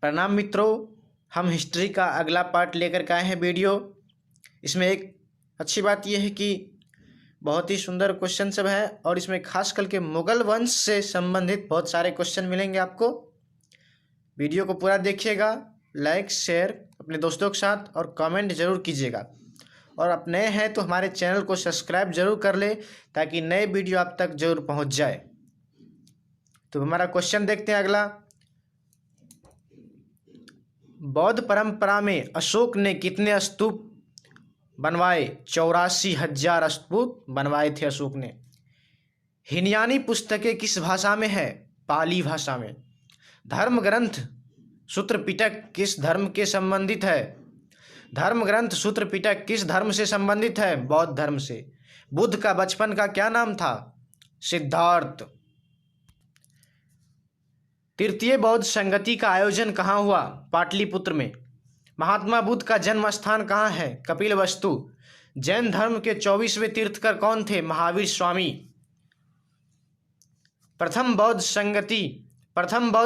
प्रणाम मित्रों, हम हिस्ट्री का अगला पार्ट लेकर के आए हैं वीडियो। इसमें एक अच्छी बात यह है कि बहुत ही सुंदर क्वेश्चन सब है और इसमें खास करके मुगल वंश से संबंधित बहुत सारे क्वेश्चन मिलेंगे आपको। वीडियो को पूरा देखिएगा, लाइक शेयर अपने दोस्तों के साथ और कमेंट जरूर कीजिएगा। और आप नए हैं तो हमारे चैनल को सब्सक्राइब जरूर कर ले ताकि नए वीडियो आप तक जरूर पहुंच जाए। तो हमारा क्वेश्चन देखते हैं अगला। बौद्ध परंपरा में अशोक ने कितने स्तूप बनवाए? 84,000 स्तूप बनवाए थे अशोक ने। हिनयानी पुस्तकें किस भाषा में है? पाली भाषा में। धर्म ग्रंथ सूत्र पिटक किस धर्म के संबंधित है? धर्म ग्रंथ सूत्र पिटक किस धर्म से संबंधित है? बौद्ध धर्म से। बुद्ध का बचपन का क्या नाम था? सिद्धार्थ। तृतीय बौद्ध संगति का आयोजन कहाँ हुआ? पाटलिपुत्र में। महात्मा बुद्ध का जन्म स्थान कहाँ है? कपिलवस्तु। जैन धर्म के 24वें तीर्थकर कौन थे? महावीर स्वामी। प्रथम बौद्ध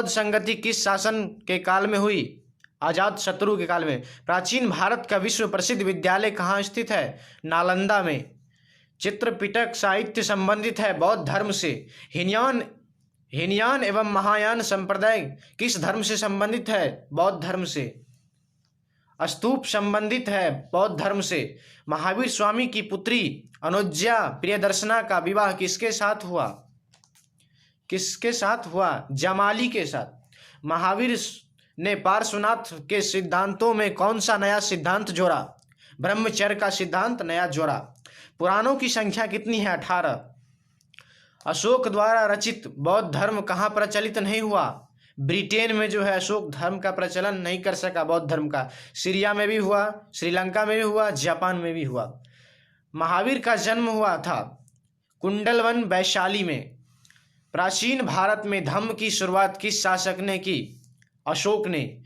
संगति किस शासन के काल में हुई? अजातशत्रु के काल में। प्राचीन भारत का विश्व प्रसिद्ध विद्यालय कहाँ स्थित है? नालंदा में। चित्रपिटक साहित्य संबंधित है बौद्ध धर्म से। हीनयान एवं महायान संप्रदाय किस धर्म से संबंधित है? बौद्ध धर्म से। स्तूप संबंधित है बौद्ध धर्म से। महावीर स्वामी की पुत्री अनुज्ञा प्रियदर्शना का विवाह किसके साथ हुआ? जमाली के साथ। महावीर ने पार्श्वनाथ के सिद्धांतों में कौन सा नया सिद्धांत जोड़ा? ब्रह्मचर्य का सिद्धांत नया जोड़ा। पुराणों की संख्या कितनी है? 18। अशोक द्वारा रचित बौद्ध धर्म कहाँ प्रचलित नहीं हुआ? ब्रिटेन में जो है अशोक धर्म का प्रचलन नहीं कर सका बौद्ध धर्म का। सीरिया में भी हुआ, श्रीलंका में भी हुआ, जापान में भी हुआ। महावीर का जन्म हुआ था कुंडलवन वैशाली में। प्राचीन भारत में धम्म की शुरुआत किस शासक ने की? अशोक ने।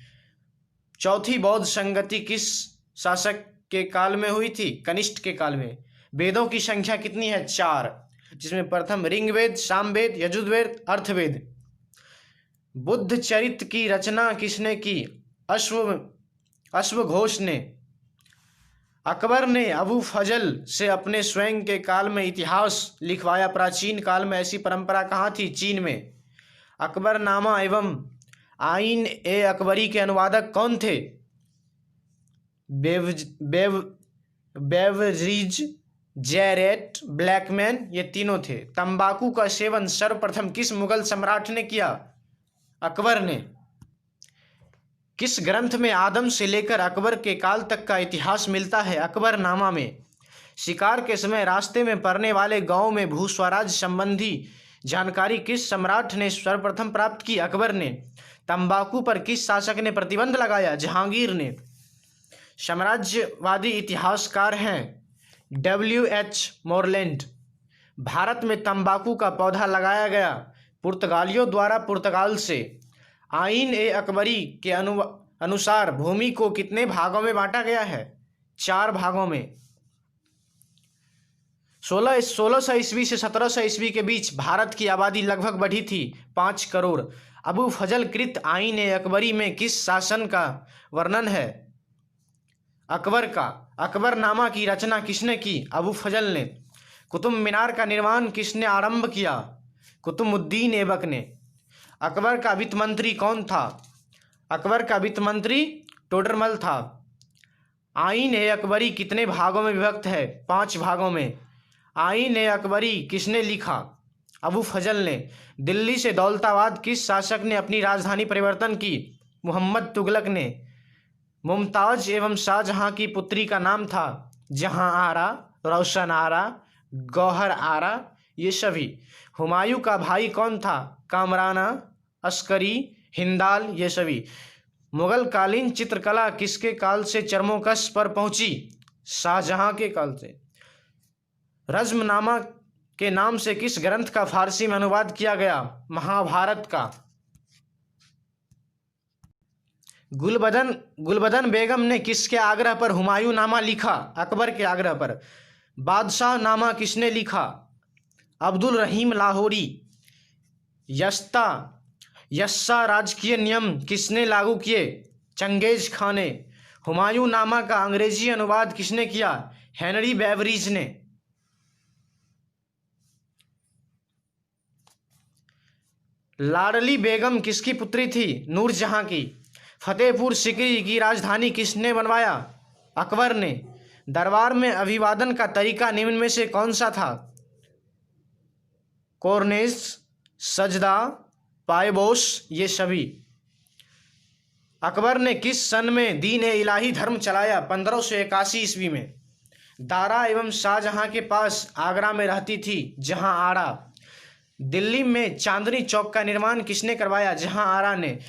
चौथी बौद्ध संगति किस शासक के काल में हुई थी? कनिष्ठ के काल में। वेदों की संख्या कितनी है? 4, जिसमें प्रथम ऋग्वेद, सामवेद, यजुर्वेद, अर्थवेद। बुद्ध चरित्र की रचना किसने की? अश्वघोष ने। अकबर ने अबू फजल से अपने स्वयं के काल में इतिहास लिखवाया। प्राचीन काल में ऐसी परंपरा कहाँ थी? चीन में। अकबरनामा एवं आइन ए अकबरी के अनुवादक कौन थे? बेवरीज, जैरेट, ब्लैकमैन, ये तीनों थे। तंबाकू का सेवन सर्वप्रथम किस मुगल सम्राट ने किया? अकबर ने। किस ग्रंथ में आदम से लेकर अकबर के काल तक का इतिहास मिलता है? अकबरनामा में। शिकार के समय रास्ते में पड़ने वाले गांव में भूस्वराज संबंधी जानकारी किस सम्राट ने सर्वप्रथम प्राप्त की? अकबर ने। तंबाकू पर किस शासक ने प्रतिबंध लगाया? जहांगीर ने। साम्राज्यवादी इतिहासकार हैं W.H. मोरलैंड। भारत में तंबाकू का पौधा लगाया गया पुर्तगालियों द्वारा पुर्तगाल से। आइन ए अकबरी के अनुसार भूमि को कितने भागों में बांटा गया है? 4 भागों में। 1600 ईस्वी से 1700 ईस्वी के बीच भारत की आबादी लगभग बढ़ी थी 5 करोड़। अबू फजल कृत आइन ए अकबरी में किस शासन का वर्णन है? अकबर का। अकबरनामा की रचना किसने की? अबू फजल ने। कुतुब मीनार का निर्माण किसने आरंभ किया? कुतुबुद्दीन ऐबक ने। अकबर का वित्त मंत्री कौन था? अकबर का वित्त मंत्री टोडरमल था। आइन ए अकबरी कितने भागों में विभक्त है? 5 भागों में। आइन ए अकबरी किसने लिखा? अबू फजल ने। दिल्ली से दौलताबाद किस शासक ने अपनी राजधानी परिवर्तन की? मुहम्मद तुगलक ने। मुमताज एवं शाहजहां की पुत्री का नाम था जहां आरा, रोशन आरा, गौहर आरा, ये सभी। हुमायूं का भाई कौन था? कामराना, अस्करी, हिंदाल, ये सभी। मुगल कालीन चित्रकला किसके काल से चरमोकश पर पहुंची? शाहजहां के काल से। रज्मनामा के नाम से किस ग्रंथ का फारसी में अनुवाद किया गया? महाभारत का। गुलबदन बेगम ने किसके आग्रह पर हुमायूं नामा लिखा? अकबर के आग्रह पर। बादशाह नामा किसने लिखा? अब्दुल रहीम लाहौरी। यस्ता यस्सा राजकीय नियम किसने लागू किए? चंगेज खान ने। हुमायूं नामा का अंग्रेजी अनुवाद किसने किया? हेनरी बेवरीज ने। लाडली बेगम किसकी पुत्री थी? नूरजहां की। फतेहपुर सिकरी की राजधानी किसने बनवाया? अकबर ने। दरबार में अभिवादन का तरीका निम्न में से कौन सा था? कॉर्नेस, सजदा, पायबोस, ये सभी। अकबर ने किस सन में दीन ए इलाही धर्म चलाया? 1581 ईस्वी में। दारा एवं शाहजहां के पास आगरा में रहती थी जहां आरा। दिल्ली में चांदनी चौक का निर्माण किसने करवाया? जहां आरा ने।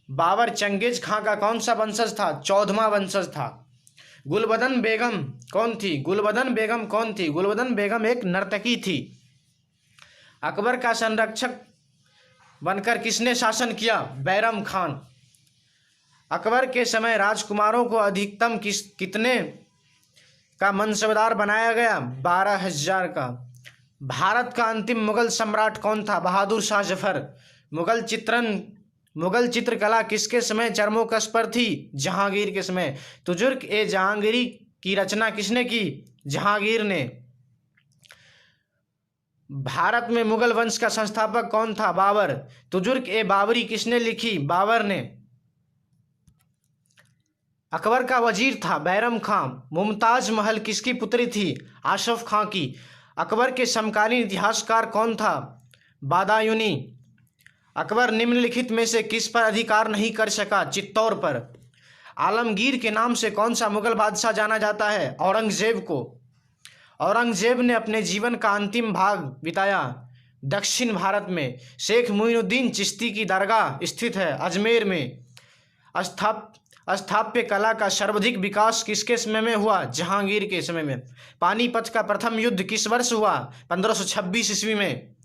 बाबर चंगेज खां का कौन सा वंशज था? 14वां वंशज था। गुलबदन बेगम कौन थी? गुलबदन बेगम कौन थी? गुलबदन बेगम एक नर्तकी थी। अकबर का संरक्षक बनकर किसने शासन किया? बैरम खान। अकबर के समय राजकुमारों को अधिकतम कितने का मनसबदार बनाया गया? 12,000 का। भारत का अंतिम मुगल सम्राट कौन था? बहादुर शाह जफर। मुगल चित्रकला किसके समय चरमोकस पर थी? जहांगीर के समय। तुजुर्क ए जहांगीरी की रचना किसने की? जहांगीर ने। भारत में मुगल वंश का संस्थापक कौन था? बाबर। तुजुर्क ए बाबरी किसने लिखी? बाबर ने। अकबर का वजीर था बैरम खां। मुमताज महल किसकी पुत्री थी? आशफ खां की। अकबर के समकालीन इतिहासकार कौन था? बादायूनी। अकबर निम्नलिखित में से किस पर अधिकार नहीं कर सका? चित्तौड़ पर। आलमगीर के नाम से कौन सा मुगल बादशाह जाना जाता है? औरंगजेब को। औरंगजेब ने अपने जीवन का अंतिम भाग बिताया दक्षिण भारत में। शेख मुइनुद्दीन चिश्ती की दरगाह स्थित है अजमेर में। स्थापत्य कला का सर्वाधिक विकास किसके समय में हुआ? जहांगीर के समय में। पानीपत का प्रथम युद्ध किस वर्ष हुआ? 1526 ईस्वी में।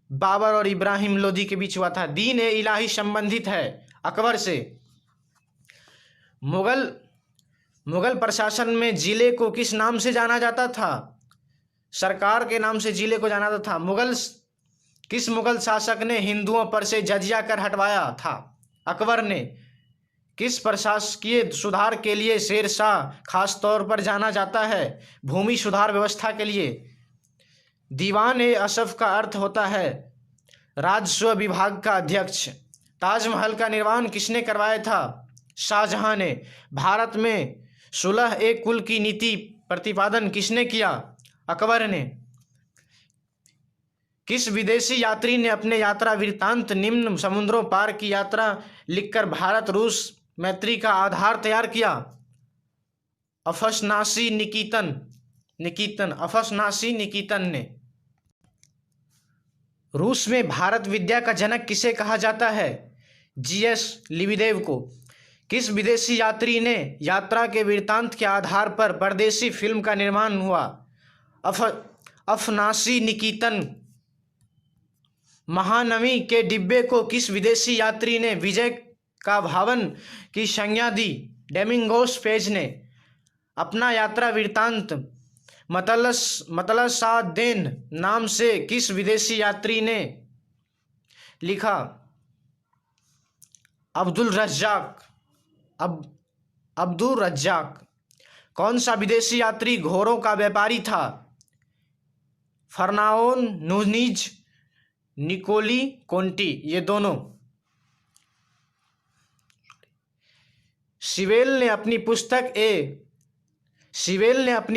बाबर और इब्राहिम लोदी के बीच हुआ था। दीन ए इलाही संबंधित है अकबर से। मुगल प्रशासन में जिले को किस नाम से जाना जाता था? सरकार के नाम से जिले को जाना जाता था। किस मुगल शासक ने हिंदुओं पर से जजिया कर हटवाया था? अकबर ने। किस प्रशासकीय सुधार के लिए शेर शाह खास तौर पर जाना जाता है? भूमि सुधार व्यवस्था के लिए। दीवान ए असफ का अर्थ होता है राजस्व विभाग का अध्यक्ष। ताजमहल का निर्माण किसने करवाया था? शाहजहां ने। भारत में सुलह ए कुल की नीति प्रतिपादन किसने किया? अकबर ने। किस विदेशी यात्री ने अपने यात्रा वृत्तांत निम्न समुद्रों पार की यात्रा लिखकर भारत रूस मैत्री का आधार तैयार किया? अफसनासी निकितन ने। रूस में भारत विद्या का जनक किसे कहा जाता है? जीएस लिबिदेव को। किस विदेशी यात्री ने यात्रा के वृत्तांत के आधार पर परदेशी फिल्म का निर्माण हुआ? अफनासी निकितन। महानवी के डिब्बे को किस विदेशी यात्री ने विजय का भावन की संज्ञा दी? डोमिंगोस पेज ने। अपना यात्रा वृत्तांत मतलसादेन नाम से किस विदेशी यात्री ने लिखा? अब्दुल रज्जाक। कौन सा विदेशी यात्री घोड़ों का व्यापारी था? फर्नाओन नूनीज, निकोली कोंटी, ये दोनों। सिवेल ने अपनी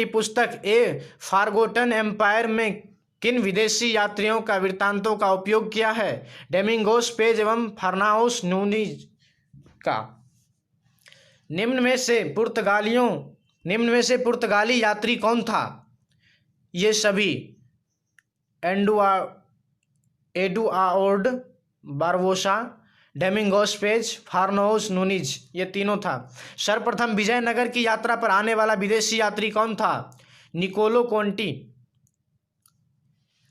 पुस्तक ए फारगोटन एम्पायर में किन विदेशी यात्रियों का वृत्तांतों का उपयोग किया है? डोमिंगोस पेज एवं फर्नाओस नूनीज का। निम्न में से पुर्तगाली यात्री कौन था? ये सभी। Edouard Barbosa, Domingos page, फर्नाओस Nuniz, ये तीनों था। सर्वप्रथम विजयनगर की यात्रा पर आने वाला विदेशी यात्री कौन था? Niccolo Conti.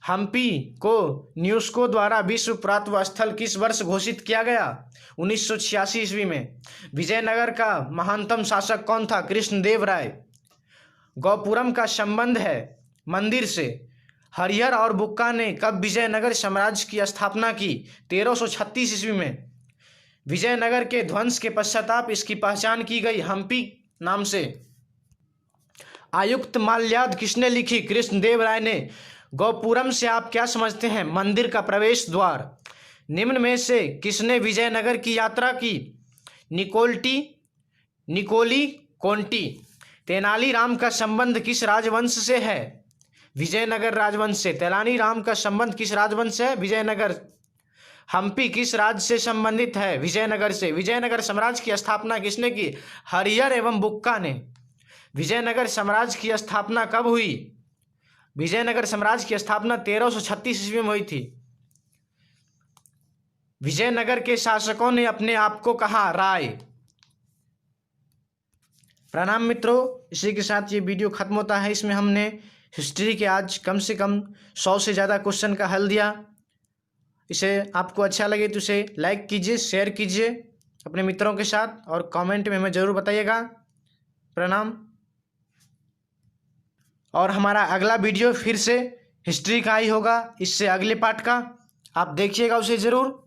हम्पी को यूनेस्को द्वारा विश्व पुरातत्व स्थल किस वर्ष घोषित किया गया? 1986 ईस्वी में। विजयनगर का महानतम शासक कौन था? कृष्णदेव राय। गौपुरम का संबंध है मंदिर से। हरिहर और बुक्का ने कब विजयनगर साम्राज्य की स्थापना की? 1336 ईस्वी में। विजयनगर के ध्वंस के पश्चाताप इसकी पहचान की गई हम्पी नाम से। आयुक्त माल्याद किसने लिखी? कृष्णदेव राय ने। गोपुरम से आप क्या समझते हैं? मंदिर का प्रवेश द्वार। निम्न में से किसने विजयनगर की यात्रा की? निकोली कोंटी। तेनालीराम का संबंध किस राजवंश से है? विजयनगर राजवंश से। तेनालीराम का संबंध किस राजवंश से है? विजयनगर। हम्पी किस राज्य से संबंधित है? विजयनगर से। विजयनगर साम्राज्य की स्थापना किसने की? हरिहर एवं बुक्का ने। विजयनगर साम्राज्य की स्थापना कब हुई? विजयनगर साम्राज्य की स्थापना 1336 ईस्वी में हुई थी। विजयनगर के शासकों ने अपने आप को कहा? राय। प्रणाम मित्रों, इसी के साथ ये वीडियो खत्म होता है। इसमें हमने हिस्ट्री के आज कम से कम 100 से ज़्यादा क्वेश्चन का हल दिया। इसे आपको अच्छा लगे तो इसे लाइक कीजिए, शेयर कीजिए अपने मित्रों के साथ और कमेंट में हमें ज़रूर बताइएगा। प्रणाम। और हमारा अगला वीडियो फिर से हिस्ट्री का ही होगा, इससे अगले पार्ट का। आप देखिएगा उसे ज़रूर।